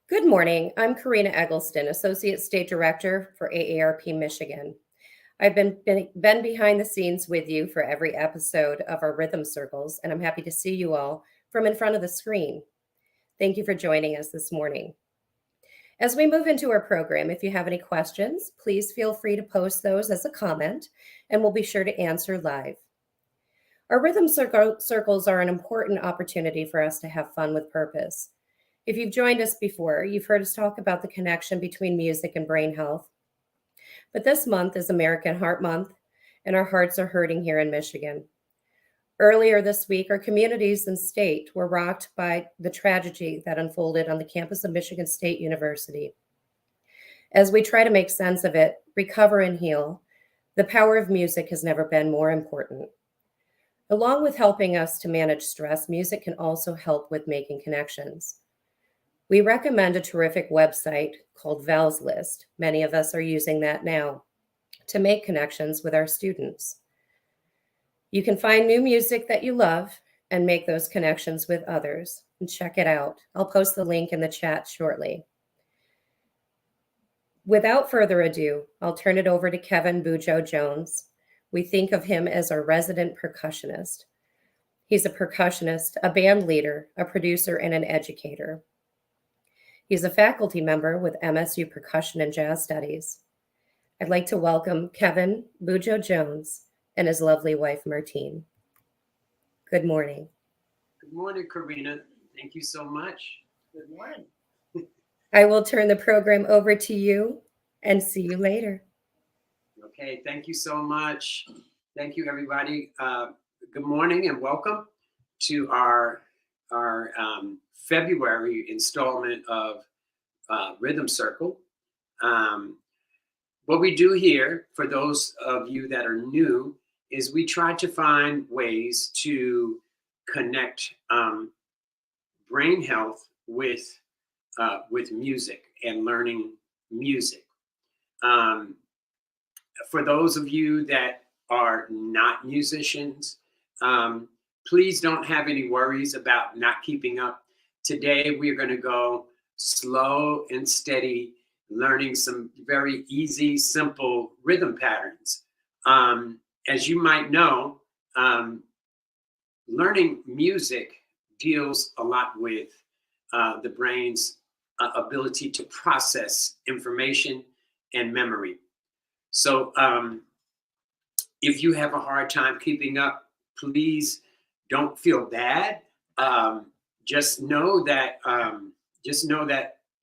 Good morning. I'm Karina Eggleston, Associate State Director for AARP Michigan. I've been behind the scenes with you for every episode of our rhythm circles, and I'm happy to see you all from in front of the screen. Thank you for joining us this morning. As we move into our program, if you have any questions, please feel free to post those as a comment, and we'll be sure to answer live. Our circles are an important opportunity for us to have fun with purpose. If you've joined us before, you've heard us talk about the connection between music and brain health. But this month is American Heart Month, and our hearts are hurting here in Michigan. Earlier this week, our communities and state were rocked by the tragedy that unfolded on the campus of Michigan State University. As we try to make sense of it, recover and heal, the power of music has never been more important. Along with helping us to manage stress, music can also help with making connections. We recommend a terrific website called Val's List. Many of us are using that now to make connections with our students. You can find new music that you love and make those connections with others, and check it out. I'll post the link in the chat shortly. Without further ado, I'll turn it over to Kevin Bujo Jones. We think of him as our resident percussionist. He's a percussionist, a band leader, a producer, and an educator. He's a faculty member with MSU Percussion and Jazz Studies. I'd like to welcome Kevin Bujo Jones and his lovely wife, Martine. Good morning. Good morning, Karina. Thank you so much. Good morning. I will turn the program over to you and see you later. Okay, thank you so much. Thank you, everybody. Good morning and welcome to our February installment of Rhythm Circle. What we do here, for those of you that are new, is we try to find ways to connect brain health with music and learning music. For those of you that are not musicians, please don't have any worries about not keeping up. Today, we're going to go slow and steady, learning some very easy, simple rhythm patterns. As you might know, learning music deals a lot with the brain's ability to process information and memory. So if you have a hard time keeping up, please don't feel bad. Just know that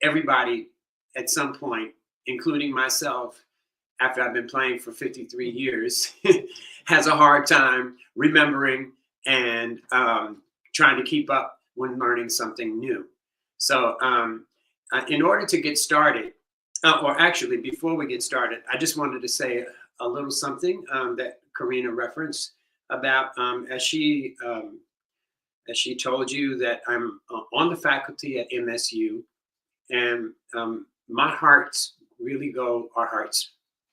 everybody at some point, including myself, after I've been playing for 53 years, has a hard time remembering and trying to keep up when learning something new. So in order to get started, or actually before we get started, I just wanted to say a little something that Karina referenced about as she told you that I'm on the faculty at MSU, and my hearts really go, our hearts,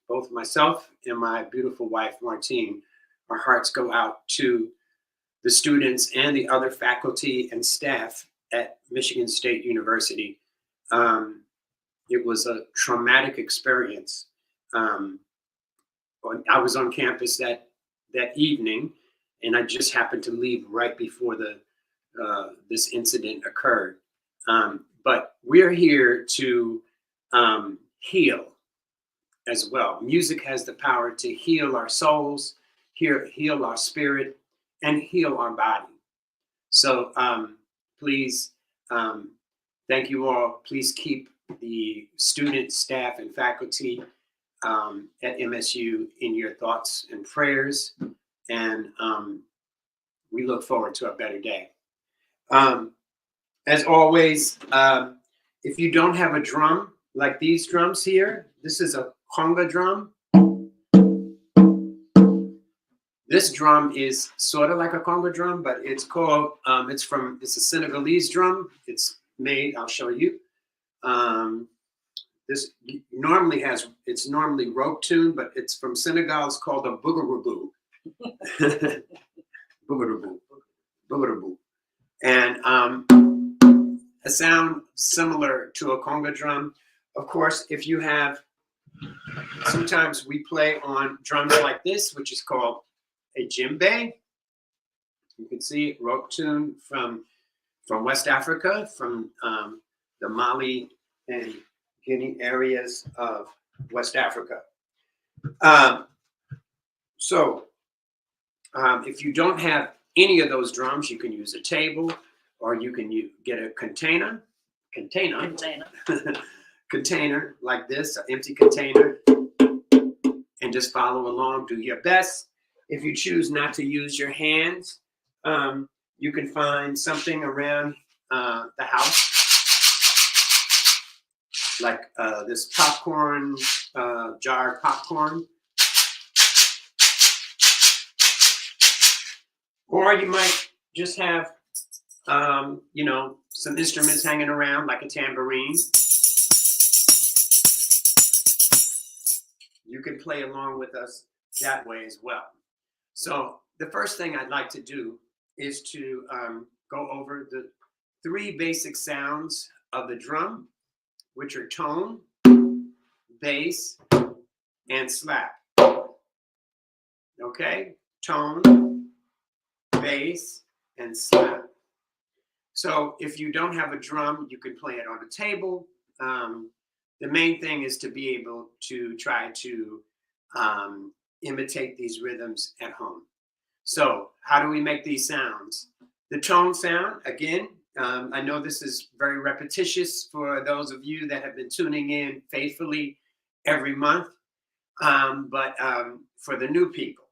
both myself and my beautiful wife, Martine, our hearts go out to the students and the other faculty and staff at Michigan State University. It was a traumatic experience. I was on campus that evening, and I just happened to leave right before this incident occurred. But we're here to heal as well. Music has the power to heal our souls, heal our spirit, and heal our body. So please, thank you all. Please keep the students, staff, and faculty at MSU in your thoughts and prayers. And we look forward to a better day. As always, if you don't have a drum like these drums here, this is a conga drum. This drum is sort of like a conga drum, but it's called, it's a Senegalese drum. It's made, I'll show you. This it's normally rope tuned, but it's from Senegal. It's called a boogaraboo. Boogaraboo. And a sound similar to a conga drum. Of course, if you have, sometimes we play on drums like this, which is called a djembe. You can see rope tune from West Africa, from the Mali and Guinea areas of West Africa. If you don't have any of those drums, you can use a table, or you can get a container like this, an empty container, and just follow along. Do your best. If you choose not to use your hands, you can find something around the house, like this popcorn, jar of popcorn. Or you might just have, you know, some instruments hanging around, like a tambourine. You can play along with us that way as well. So the first thing I'd like to do is to go over the 3 basic sounds of the drum, which are tone, bass, and slap. Okay? Tone, bass, and slap. So if you don't have a drum, you can play it on a table. The main thing is to be able to try to imitate these rhythms at home. So how do we make these sounds? The tone sound, again, I know this is very repetitious for those of you that have been tuning in faithfully every month, but for the new people,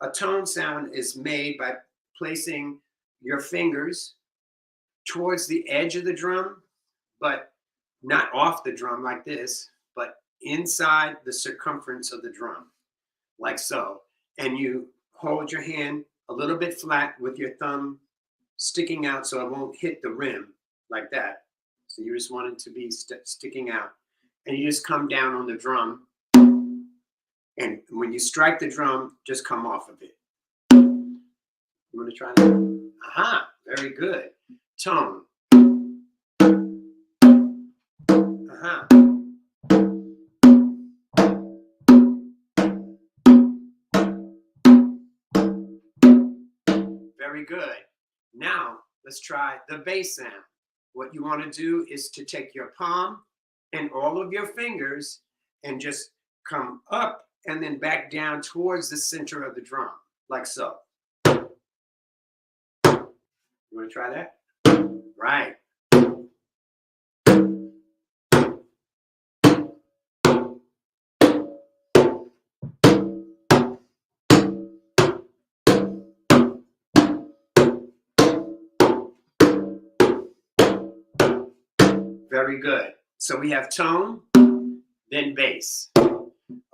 a tone sound is made by placing your fingers towards the edge of the drum, but not off the drum like this, but inside the circumference of the drum, like so. And you hold your hand a little bit flat with your thumb sticking out so it won't hit the rim, like that. So you just want it to be sticking out. And you just come down on the drum. And when you strike the drum, just come off of it. You want to try that? Aha, very good. Tone. Aha. Very good. Now, let's try the bass sound. What you want to do is to take your palm and all of your fingers and just come up and then back down towards the center of the drum, like so. You want to try that? Right. Very good. So we have tone, then bass.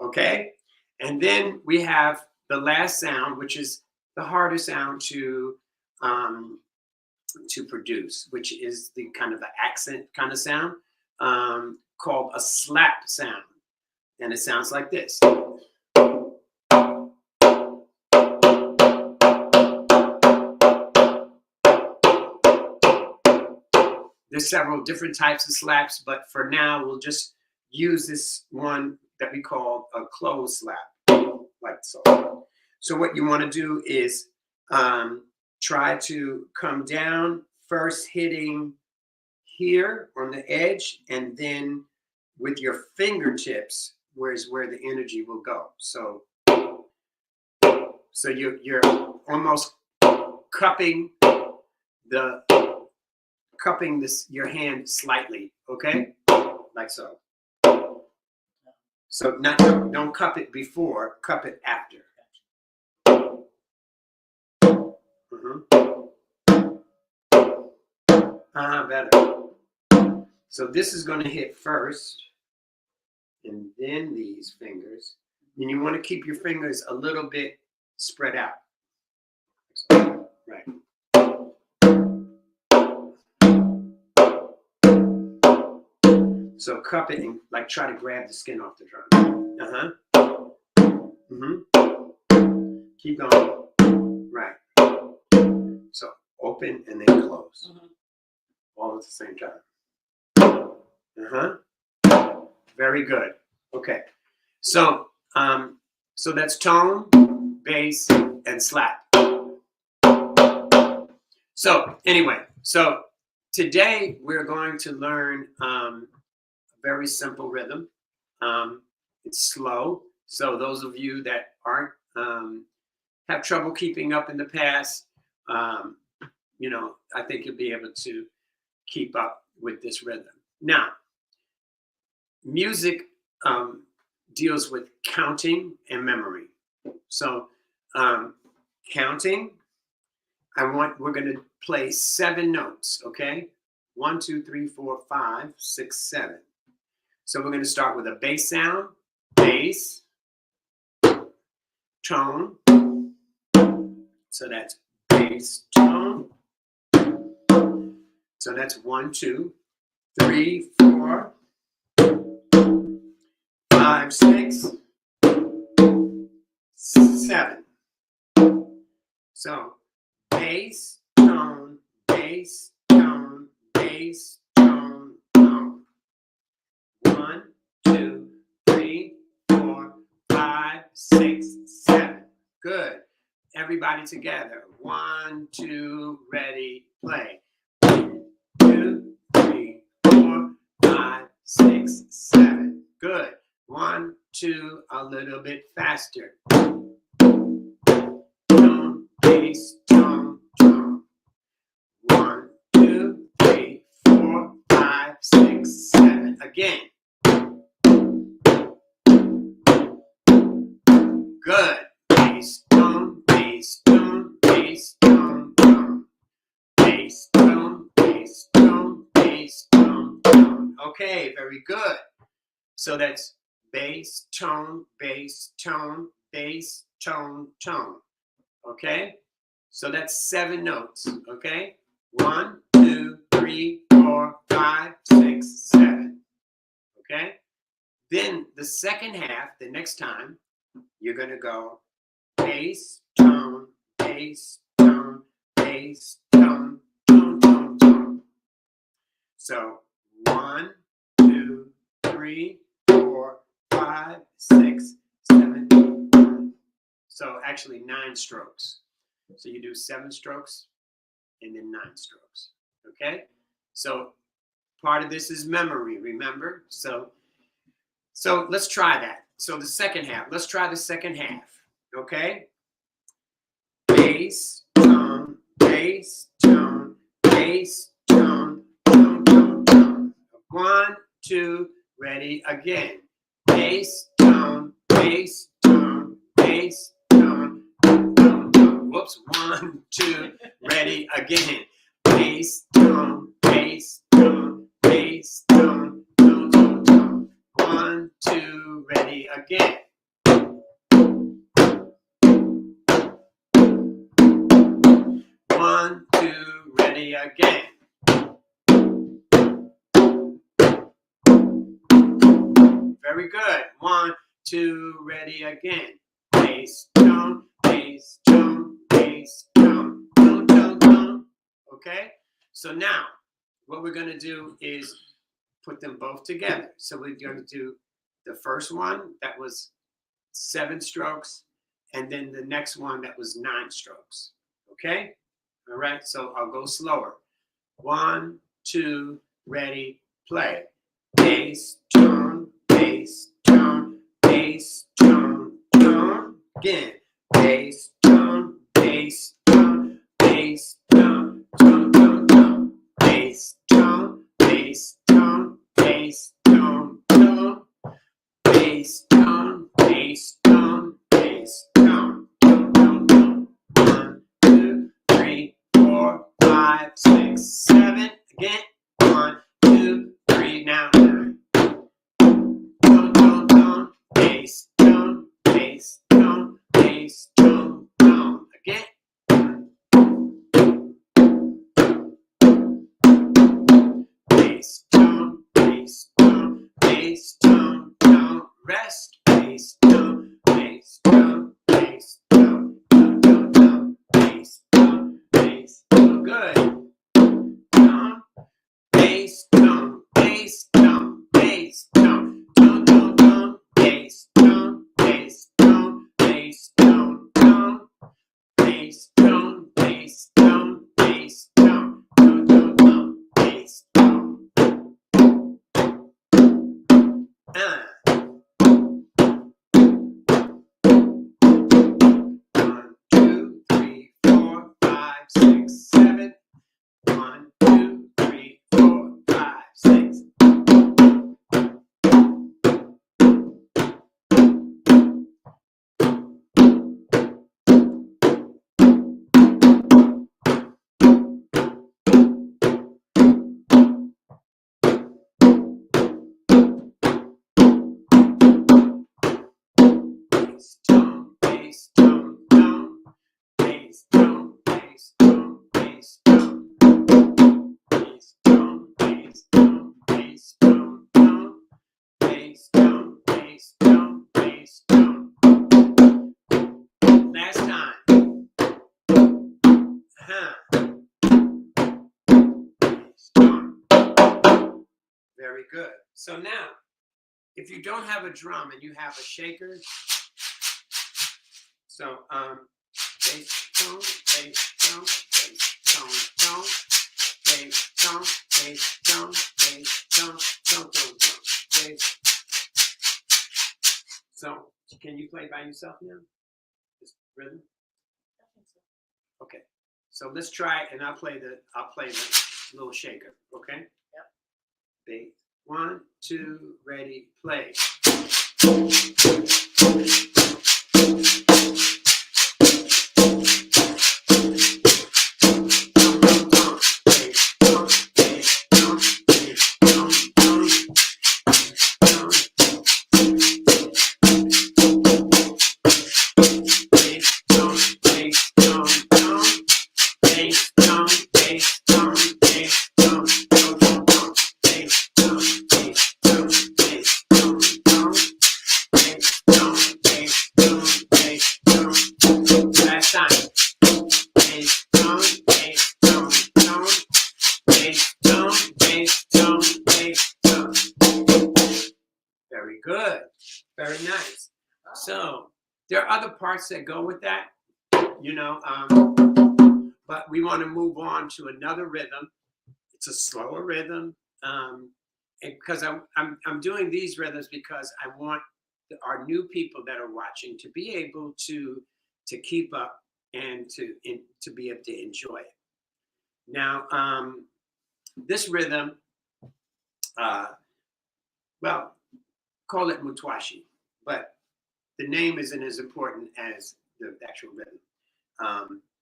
Okay? And then we have the last sound, which is the harder sound to produce, which is the kind of an accent kind of sound, called a slap sound. And it sounds like this. There's several different types of slaps, but for now, we'll just use this one that we call a closed slap, like so. So what you want to do is try to come down, first hitting here on the edge, and then with your fingertips, where the energy will go. So you're almost cupping your hand slightly, okay? Like so. So don't cup it before, cup it after. Better. So this is going to hit first, and then these fingers. And you want to keep your fingers a little bit spread out. Right. So cup it and like try to grab the skin off the drum. Keep going. Right. So open and then close. All at the same time. Very good. Okay. So so that's tone, bass, and slap. So anyway, so today we're going to learn a very simple rhythm. It's slow. So those of you that aren't have trouble keeping up in the past, you know, I think you'll be able to keep up with this rhythm. Now, music deals with counting and memory. So counting, we're going to play 7 notes, okay? 1, 2, 3, 4, 5, 6, 7. So we're going to start with a bass sound, bass, tone. So that's bass, tone. So that's 1, 2, 3, 4, 5, 6, 7. So bass, tone, bass, tone, bass, tone, tone. 1, 2, 3, 4, 5, 6, 7. Good. Everybody together. 1, 2, ready, play. 1, 2, 3, 4, 5, 6, 7. Good. 1, 2, a little bit faster. Tone, bass, tone, tone. 1, 2, 3, 4, 5, 6, 7. Again. Good. Bass, tone, bass, tone, bass, tone, tone. Bass, tone, bass, tone, bass, tone, tone. Okay, very good. So that's bass, tone, bass, tone, bass, tone, tone. Okay? So that's 7 notes. Okay? 1, 2, 3, 4, 5, 6, 7. Okay? Then the second half, the next time, you're going to go bass, tone, bass, tone, bass, tone, tone, tone, tone. So 1, 2, 3, 4, 5, 6, 7, 8, 9. So actually 9 strokes. So you do 7 strokes and then 9 strokes. Okay? So part of this is memory, remember? So let's try that. So the second half. Let's try the second half. Okay? Bass, tone, bass, tone, bass, tone, tone, tone, tone. 1, 2, ready, again. Bass, tone, bass, tone, bass, tone, tone, tone. Whoops. 1, 2, ready, again. Bass, tone, bass, tone, bass, tone, tone, tone, tone. 1, 2, ready, again. 1, 2, ready, again. Very good. 1, 2, ready, again. Bass, tone, bass, tone, bass, tone, tone, tone, tone. Okay? So now, what we're going to do is put them both together. So we're going to do the first one, that was 7 strokes, and then the next one, that was 9 strokes. Okay? All right, so I'll go slower. 1, 2, ready, play. Bass, tone, bass, tone, bass, tone, tone. Again. Bass, tone, bass, tone, bass, tone, tone, tone, tone. Bass, tone, bass, tone, bass, tone, tone. Bass, tone, bass, tone, bass, tone, tone, tone, tone. 1, 2, 3, 4, 5, 6, 7. Again. 1, 2, 3. Now 9. Tone, tone, tone. Bass, tone, bass, tone, bass, tone, tone. Again. Bass, tone, bass, tone, bass, tone, tone. Rest. Bass, tone, bass, tone, bass, tone, tone, tone, tone. Bass, tone, bass, tone. Good. Tone, bass, tone, bass, tone, bass, tone, tone, tone, tone, bass, tone. 1, 2, 3, 4, 5, 6, 7. 1, 2, 3, 4, 5, 6. Bass, tone, bass, tone, tone, bass, tone, bass, tone, bass, tone. Bass, tone, bass, tone, bass, tone, tone. Bass, tone, bass, tone, bass, tone. Last time. Bass, tone. Very good. So now, if you don't have a drum and you have a shaker, so bass, tone, bass, tone, bass, tone, tone, bass, tone, bass, tone, bass, tone, tone, tone, tone, bass. So, can you play by yourself now? This rhythm? Okay. So let's try, and I'll play the little shaker. Okay. Yep. Bass. 1, 2, ready, play. Last time. Bass, tone, bass, tone, tone. Bass, tone, bass, tone, bass, tone. Very good. Very nice. So there are other parts that go with that, you know, but we want to move on to another rhythm. It's a slower rhythm, and because I'm doing these rhythms because I want our new people that are watching to be able to keep up and to be able to enjoy it. Now, this rhythm, well, call it mutwashi, but the name isn't as important as the actual rhythm,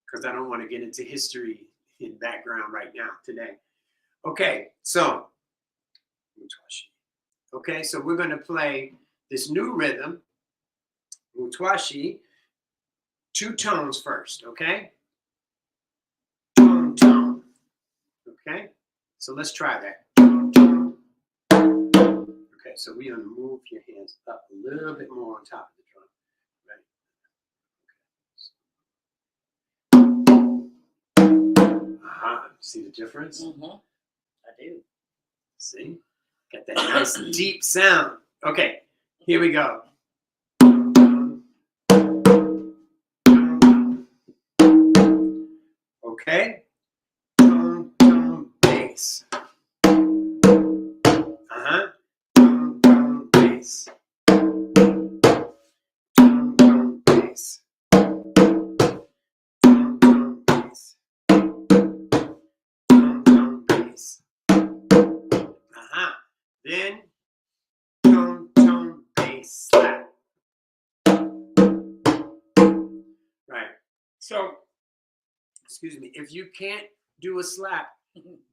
because I don't want to get into history and background right now today. Okay, so mutwashi. Okay, so we're going to play this new rhythm, mutwashi, 2 tones first. Okay, tone, tone. Okay, so let's try that. Tone, tone. Okay, so we're going to move your hands up a little bit more on top of the drum. Right? Uh-huh. See the difference? Mm-hmm. I do. See? Got that nice deep sound. Okay, here we go. Okay. Tone, tone, bass. Uh-huh. Tone, tone, bass. Tone, tone, bass. Tone, tone, bass. Tone, tone, bass. Uh-huh. Then tone, tone, bass, slap. Right. So, excuse me, if you can't do a slap,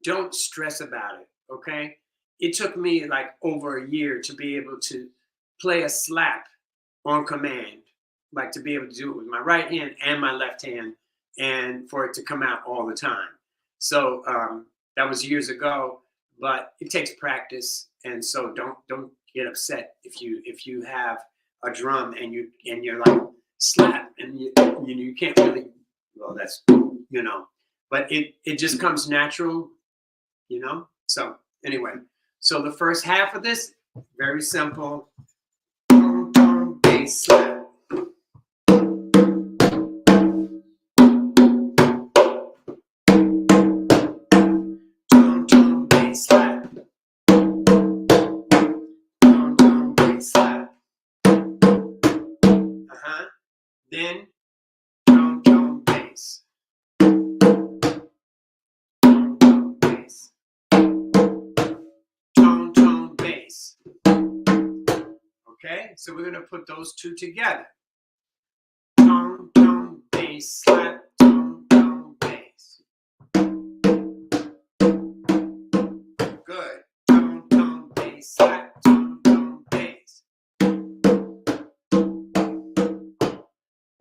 don't stress about it, okay? It took me like over a year to be able to play a slap on command, like to be able to do it with my right hand and my left hand, and for it to come out all the time. So that was years ago, but it takes practice, and so don't get upset if you have a drum and you're like slap and you can't really. Well, that's but it just comes natural, So anyway, so the first half of this, very simple. Tone, tone, bass, slap. Then tone, tone, bass. Tone, tone, bass. Tone, tone, bass. Okay, so we're going to put those two together. Tone, tone, bass, slap, tone, tone, bass. Good. Tone, tone, bass, slap, tone, tone, bass.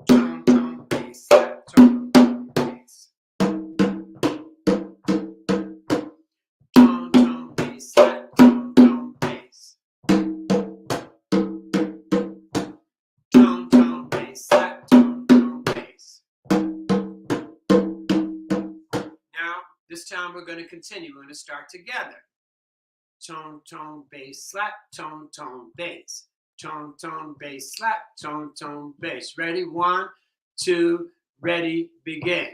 Tone, tone, bass, slap, tone, tone, bass. Tone, tone, bass, slap, tone, tone, bass. Tone, tone, bass, slap, tone, tone, bass. Now, this time we're going to continue. We're going to start together. Tone, tone, bass, slap, tone, tone, bass. Tone, tone, bass, slap, tone, tone, bass. Ready? 1, 2, ready, begin.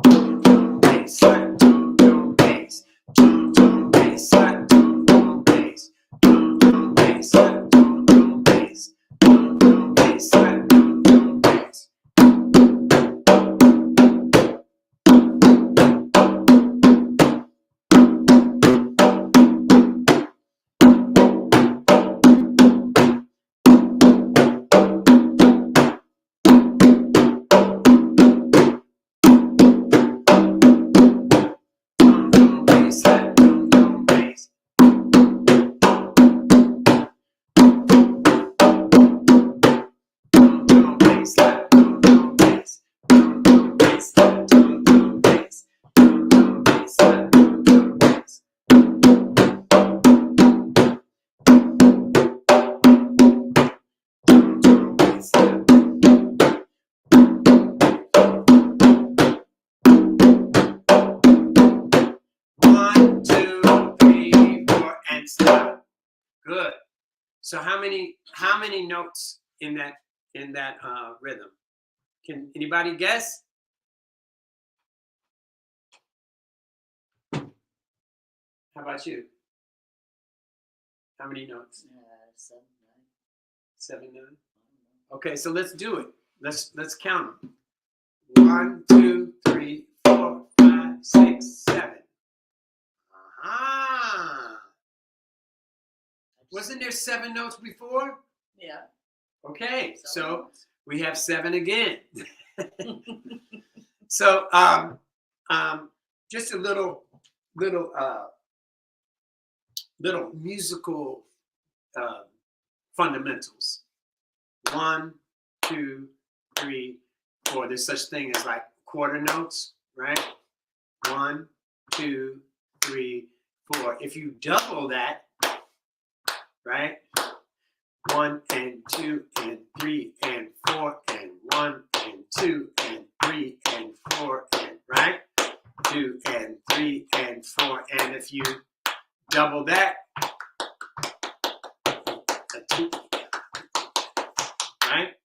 Tone, tone, bass, slap, tone, tone, bass. Tone, tone, bass, slap, tone, tone, bass. Tone, tone, bass, slap, tone, tone, bass. Tone, tone, bass, slap, tone, tone, bass. Stop. Good. So how many notes in that rhythm? Can anybody guess? How about you? How many notes? 7, 9. 7, 9. Okay, so let's do it. Let's count them. 1, 2, 3, 4, 5, 6, 7. Aha! Wasn't there 7 notes before? Yeah. Okay, so notes. we have 7 again. So just a little musical fundamentals. 1, 2, 3, 4. There's such thing as like quarter notes, right? 1, 2, 3, 4. If you double that, right? 1 and 2 and 3 and 4 and 1 and 2 and 3 and 4 and right? 2 and 3 and 4. And if you double that, a 2, right?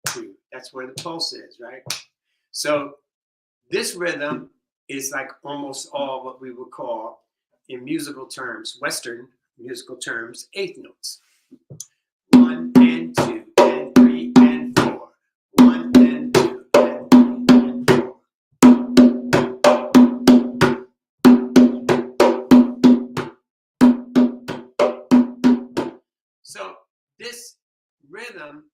2. That's where the pulse is, right? So this rhythm is like almost all what we would call, in musical terms, Western musical terms, eighth notes. 1 and 2 and 3 and 4. 1 and 2 and 3 and 4. So this rhythm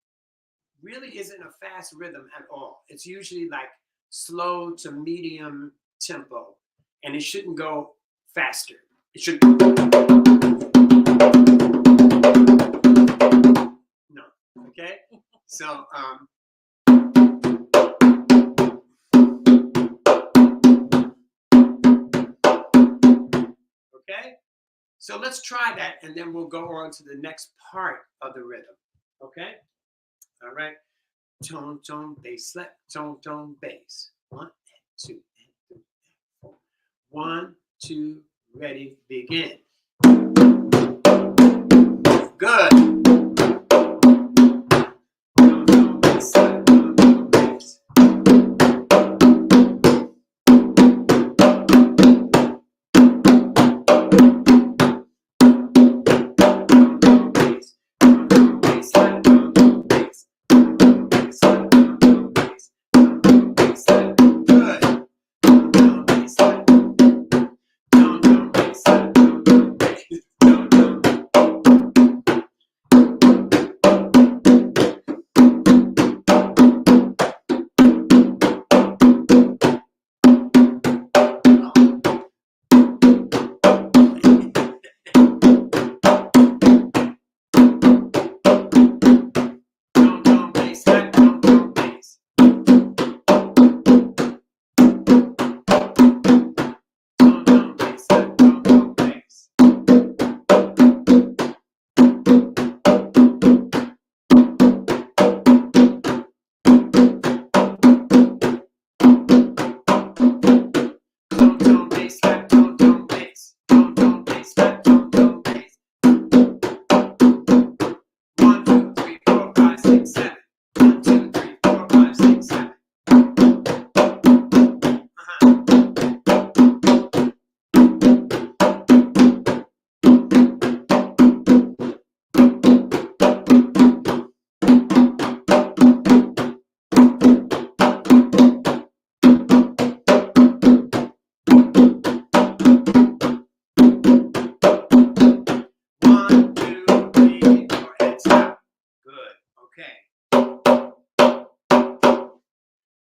really isn't a fast rhythm at all. It's usually like slow to medium tempo, and it shouldn't go faster. It should. No. Okay. So okay. So let's try that, and then we'll go on to the next part of the rhythm. Okay. All right. Tone, tone, bass, slap, tone, tone, bass. 1 and 2 and 3 and 4. 1, 2, ready, begin. Good. Tone, tone, bass, slap, tone, tone, bass. Tone, tone, bass, tone, tone, bass, slap, tone, tone, bass. Tone, tone, bass, slap, tone,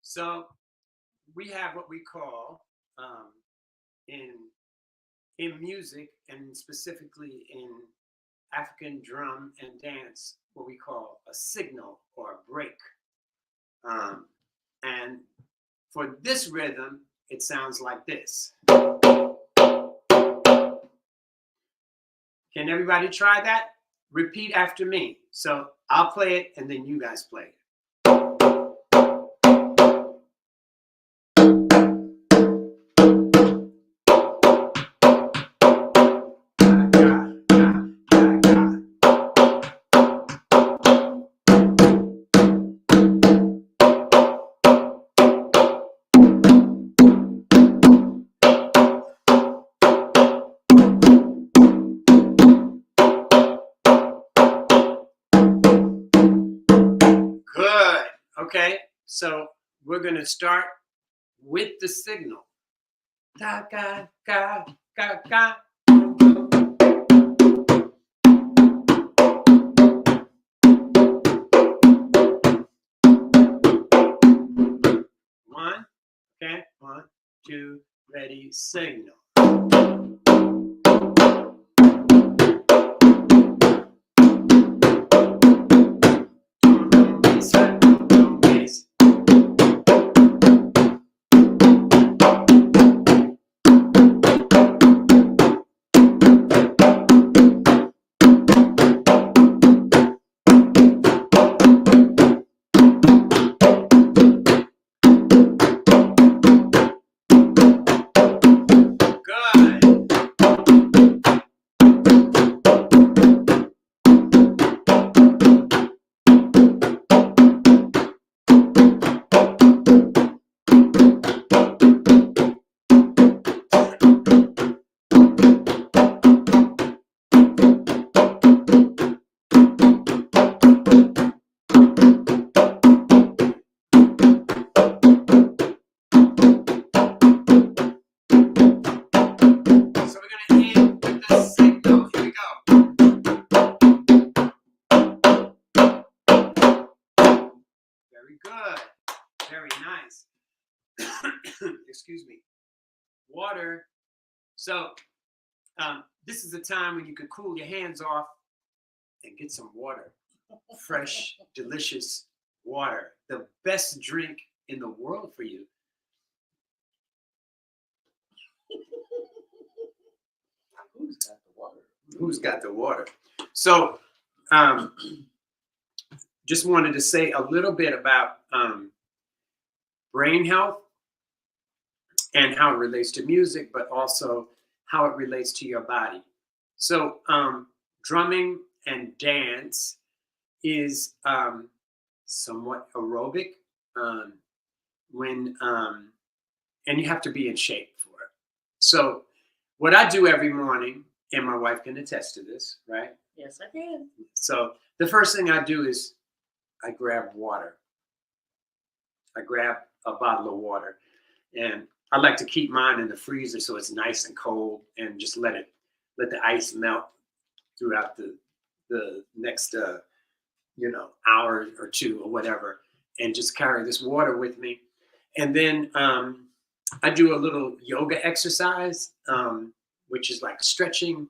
So we have what we call in music, and specifically in African drum and dance, what we call a signal or a break. And for this rhythm, it sounds like this. Can everybody try that? Repeat after me. So I'll play it and then you guys play it. Good. Okay. So we're going to start with the signal. Ga, ga, ga, ga, ga. One. Okay. 1, 2, ready, signal. Good. Very nice. Excuse me. Water. So this is a time when you could cool your hands off and get some water. Fresh, delicious water. The best drink in the world for you. Who's got the water? Who's got the water? So just wanted to say a little bit about brain health and how it relates to music, but also how it relates to your body. So drumming and dance is somewhat aerobic and you have to be in shape for it. So what I do every morning, and my wife can attest to this, right? Yes, I can. So the first thing I do is I grab water. I grab a bottle of water, and I like to keep mine in the freezer so it's nice and cold, and just let the ice melt throughout the next hour or two or whatever, and just carry this water with me. And then I do a little yoga exercise, which is like stretching.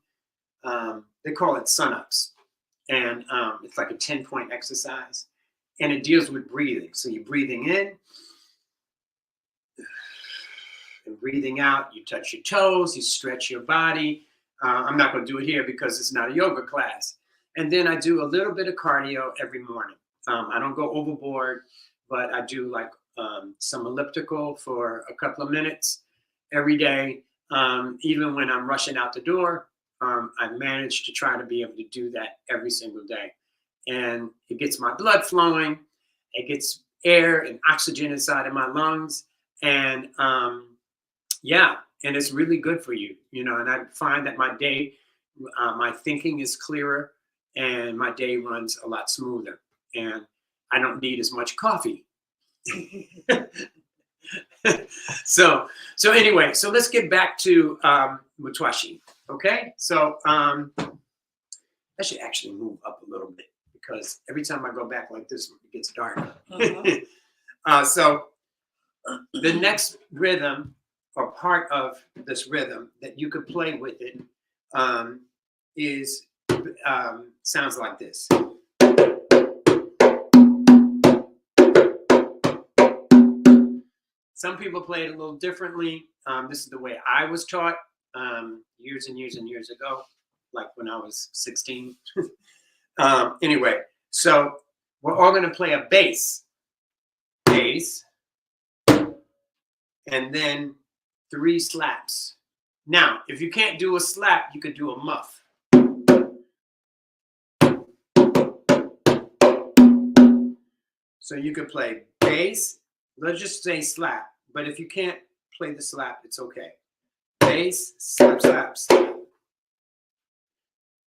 They call it sun-ups, and it's like a 10-point exercise, and it deals with breathing. So you're breathing in and breathing out. You touch your toes, you stretch your body. I'm not going to do it here because it's not a yoga class. And then I do a little bit of cardio every morning. I don't go overboard, but I do like some elliptical for a couple of minutes every day. Even when I'm rushing out the door, I've managed to try to be able to do that every single day. And it gets my blood flowing. It gets air and oxygen inside of my lungs. And and it's really good for you, and I find that my day, my thinking is clearer and my day runs a lot smoother, and I don't need as much coffee. So anyway, so let's get back to Mutwashi. Okay, so I should actually move up a little bit because every time I go back like this, it gets dark. Uh-huh. So the next rhythm or part of this rhythm that you could play with it is sounds like this. Some people play it a little differently. This is the way I was taught years and years and years ago, like when I was 16. Anyway, so we're all going to play a bass, and then 3 slaps. Now, if you can't do a slap, you could do a muff. So you could play bass, let's just say slap, but if you can't play the slap, it's okay. Bass, slap, slap, slap.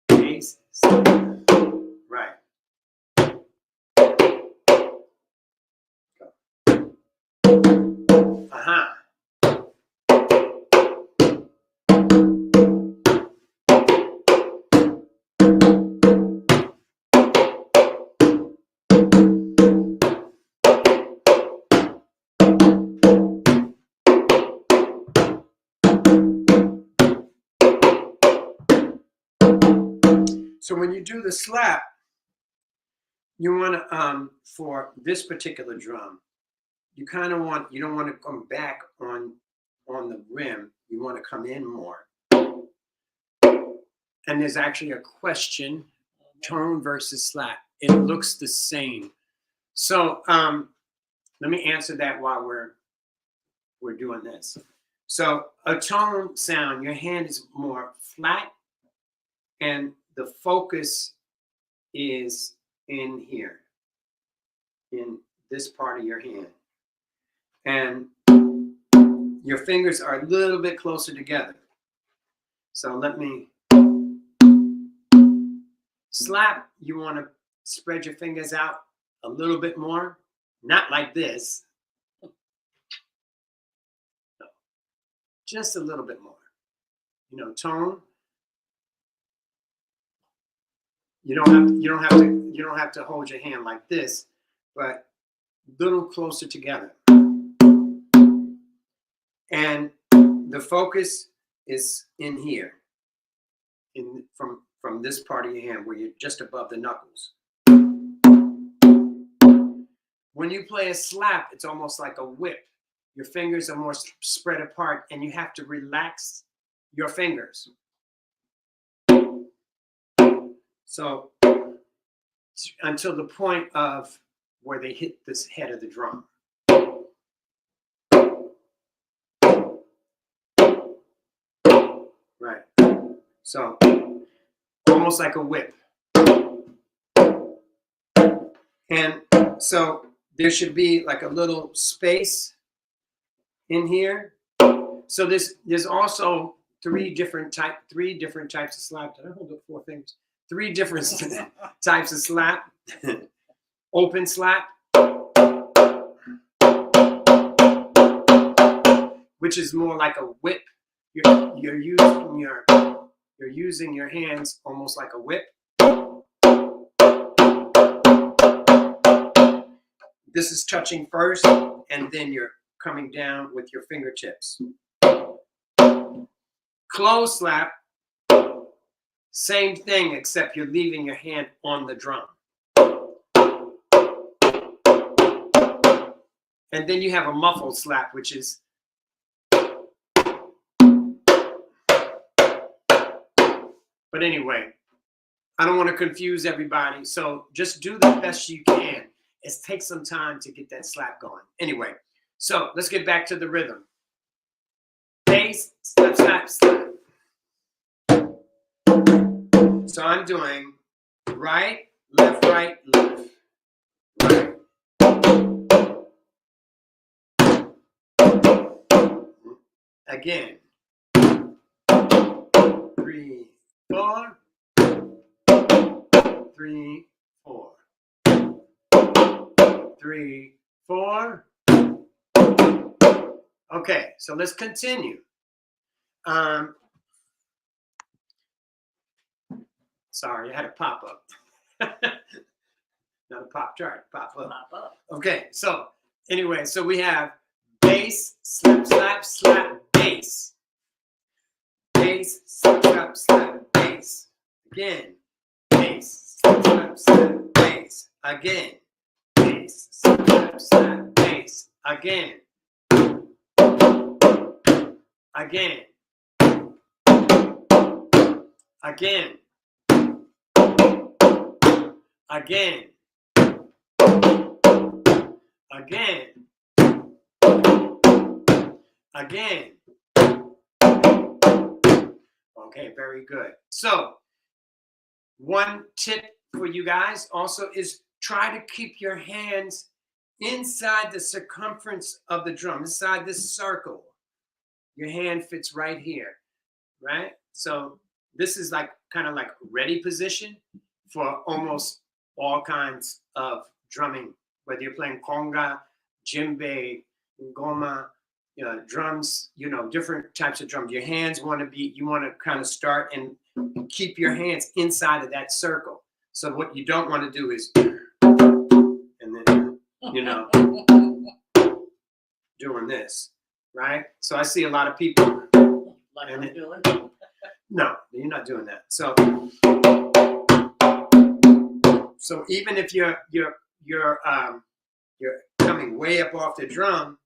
Bass, slap. Right. Uh-huh. So when you do the slap, you want to, for this particular drum, you kind of want, you don't want to come back on the rim. You want to come in more. And there's actually a question, tone versus slap. It looks the same. So let me answer that while we're doing this. So a tone sound, your hand is more flat and the focus is in here, in this part of your hand. And your fingers are a little bit closer together. So let me slap. You want to spread your fingers out a little bit more, not like this. No, just a little bit more. You know, tone. You don't have to hold your hand like this, but a little closer together. And the focus is in here, from this part of your hand where you're just above the knuckles. When you play a slap, it's almost like a whip. Your fingers are more spread apart and you have to relax your fingers. So until the point of where they hit this head of the drum. Right. So almost like a whip. And so there should be like a little space in here. So there's also three different types of slap. Did I hold up 4 things? 3 different types of slap. Open slap, which is more like a whip. You're using your hands almost like a whip. This is touching first, and then you're coming down with your fingertips. Close slap, same thing, except you're leaving your hand on the drum. And then you have a muffled slap, which is but anyway, I don't want to confuse everybody. So just do the best you can. It takes some time to get that slap going. Anyway, so let's get back to the rhythm. Bass, slap, slap, slap. So I'm doing right, left, right, left, right. Again. 3, 4. 3, 4. 3, 4. Okay, so let's continue. Sorry, I had a pop up. Not a pop chart, pop up. Pop up. Okay, so anyway, so we have bass. Bass, slap, slap, slap, bass. Bass, slap, slap, slap, bass. Again. Bass, slap, slap, slap, bass. Again. Bass, slap, slap, slap, bass. Again. Again. Again. Again. Again. Again. Okay, very good. So, one tip for you guys also is try to keep your hands inside the circumference of the drum, inside this circle. Your hand fits right here, right? So this is like kind of like ready position for almost all kinds of drumming, whether you're playing conga, djembe, ngoma, drums, different types of drums. Your hands you want to kind of start and keep your hands inside of that circle. So what you don't want to do is, and then, doing this, right? So I see a lot of people. Like And I'm doing. No, you're not doing that. So even if you're coming way up off the drum,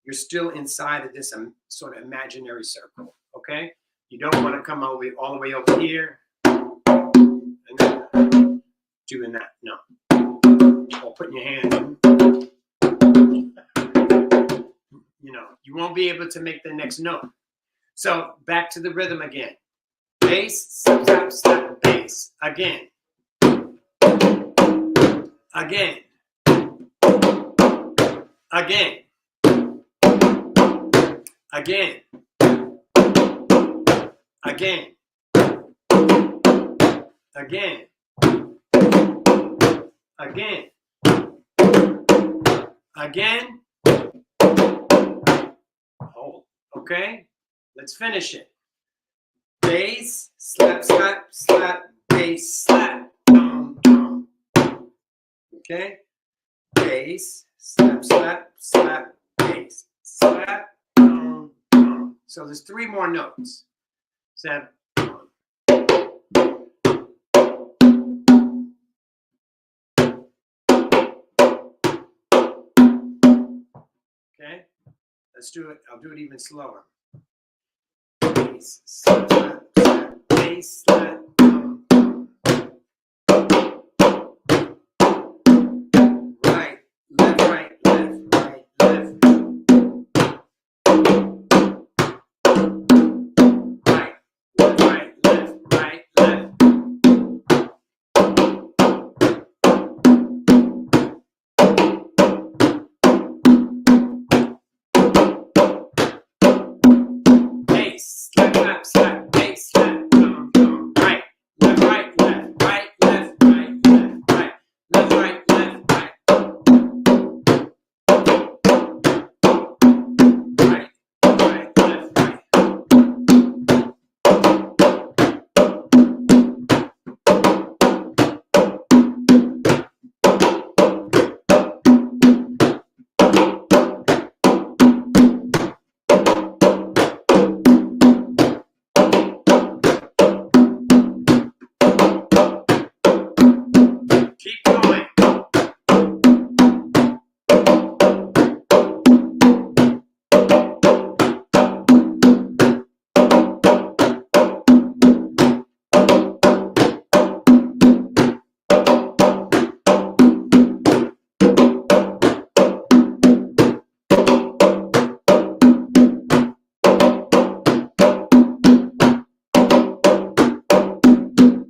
you're still inside of this sort of imaginary circle. Okay, you don't want to come all the way over here and then doing that. No, or putting your hand. You won't be able to make the next note. So back to the rhythm again. Bass, slap, slap, slap, bass. Again. Again. Again. Again. Again. Again. Again. Again. Hold. Okay? Let's finish it. Bass, slap, slap, slap, bass, slap, dum, dum. Okay? Bass, slap, slap, slap, bass, slap, dum, dum. So there's 3 more notes. 7. Okay? Let's do it. I'll do it even slower. Bass, slap, slap, slap, bass, slap, dum, dum. Right, left, right, left, right, left. Right, left, right, left, right, left. Bass, slap, slap, slap, bass, slap, dum, dum. Right, left, right, left, right, left, right, left, right, left, right, left, right. Right, right, left, right. Keep going.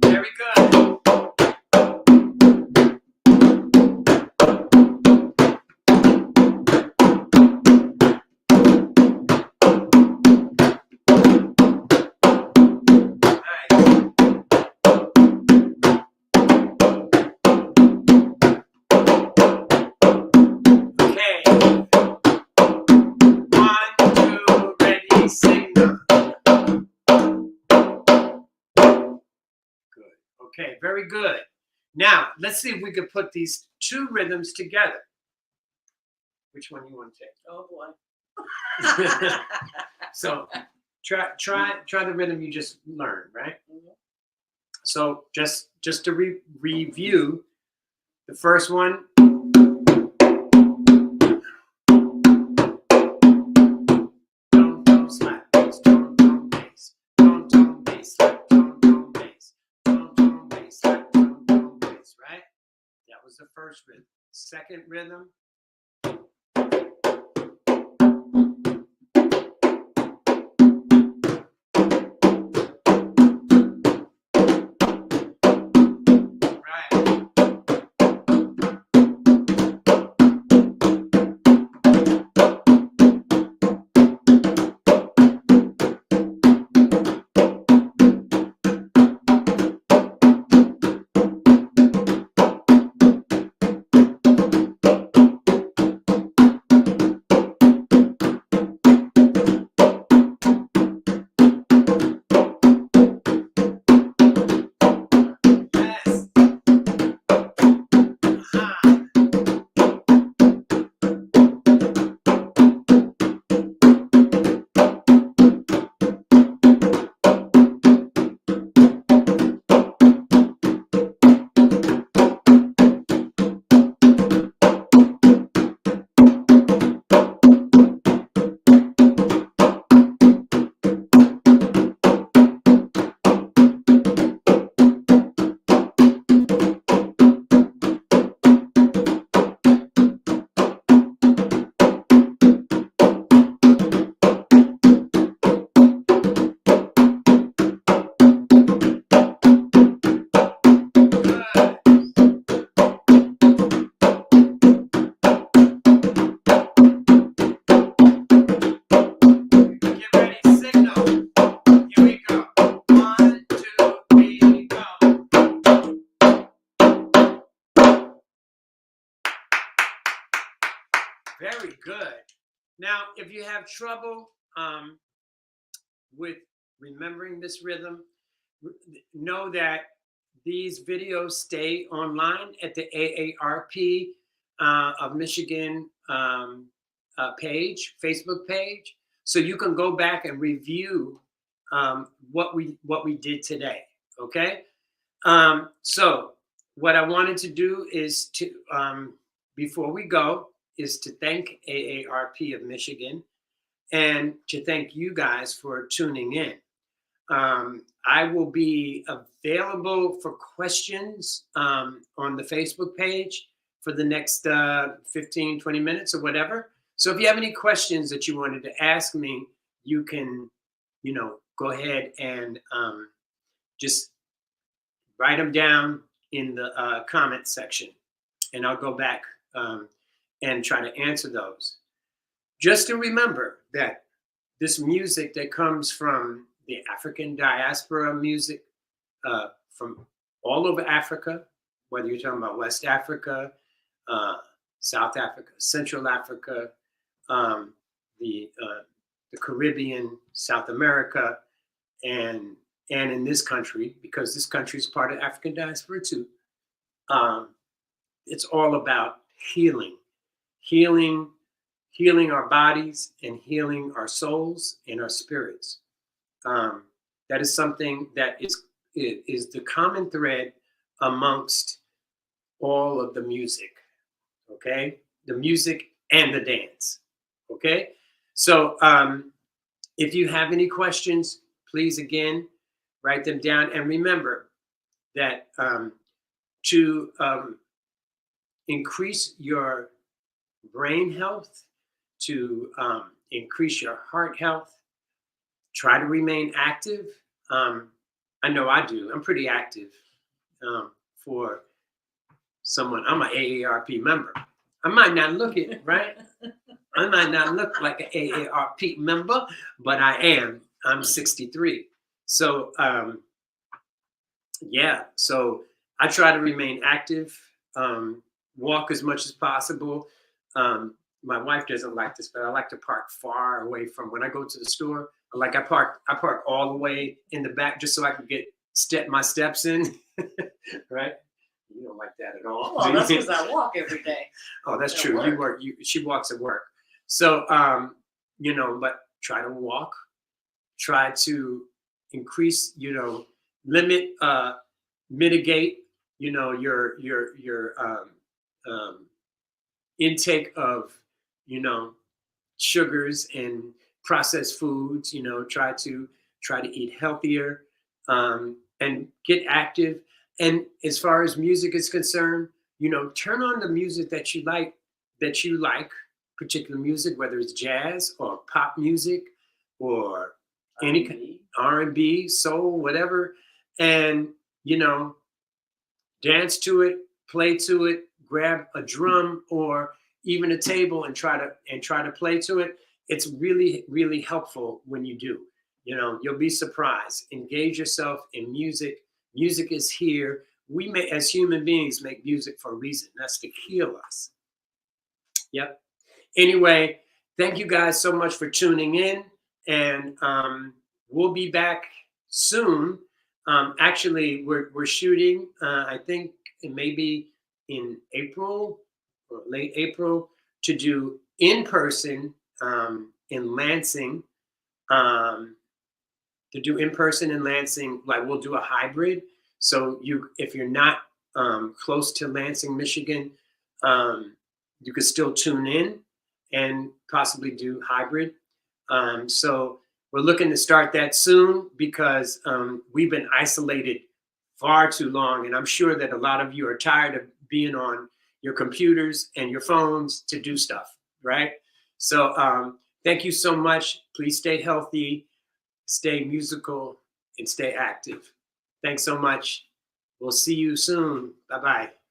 Very good. Nice. Okay. 1, 2, ready, sing. Good. Okay, very good. Now, let's see if we could put these 2 rhythms together. Which one you want to take? Oh boy. So try the rhythm you just learned, right? So just to review, the first one. Tone slap bass, tone bass, tone bass, slap tone bass, tone bass, slap tone bass, right? That was the first rhythm. Second rhythm. Very good. Now, if you have trouble with remembering this rhythm, know that these videos stay online at the AARP of Michigan page, Facebook page, so you can go back and review what we did today. Okay. So what I wanted to do is to before we go is to thank AARP of Michigan and to thank you guys for tuning in. I will be available for questions on the Facebook page for the next 15, 20 minutes or whatever. So if you have any questions that you wanted to ask me, you can, go ahead and just write them down in the comment section, and I'll go back and try to answer those. Just to remember that this music that comes from the African diaspora music from all over Africa, whether you're talking about West Africa, South Africa, Central Africa, the Caribbean, South America, and in this country, because this country is part of African diaspora too. It's all about healing our bodies and healing our souls and our spirits. That is something that is the common thread amongst all of the music. Okay, the music and the dance. Okay, so if you have any questions, please again write them down, and remember that to increase your brain health, to increase your heart health, try to remain active. I know I do. I'm pretty active for someone. I'm an AARP member. I might not look it, right? I might not look like an AARP member, but I am. I'm 63. So, yeah. So I try to remain active, walk as much as possible. My wife doesn't like this, but I like to park far away from when I go to the store. Like I park all the way in the back just so I can get my steps in, right? You don't like that at all. Well, that's because I walk every day. Oh, that's At true. work. She walks at work. So but try to walk, try to increase, limit, mitigate, your intake of, sugars and processed foods. Try to eat healthier, and get active. And as far as music is concerned, turn on the music that you like, particular music, whether it's jazz or pop music or any R&B. R&B, soul, whatever, and dance to it, play to it, grab a drum or even a table and try to play to it. It's really, really helpful when you do. You'll be surprised. Engage yourself in music. Music is here. We may, as human beings, make music for a reason. That's to heal us. Yep. Anyway, thank you guys so much for tuning in, and we'll be back soon. Actually, we're shooting. I think it may be in April or late April to do in person in Lansing. To do in person in Lansing, like we'll do a hybrid. So if you're not close to Lansing, Michigan, you could still tune in and possibly do hybrid. So we're looking to start that soon because we've been isolated far too long. And I'm sure that a lot of you are tired of being on your computers and your phones to do stuff, right? So thank you so much. Please stay healthy, stay musical, and stay active. Thanks so much. We'll see you soon. Bye-bye.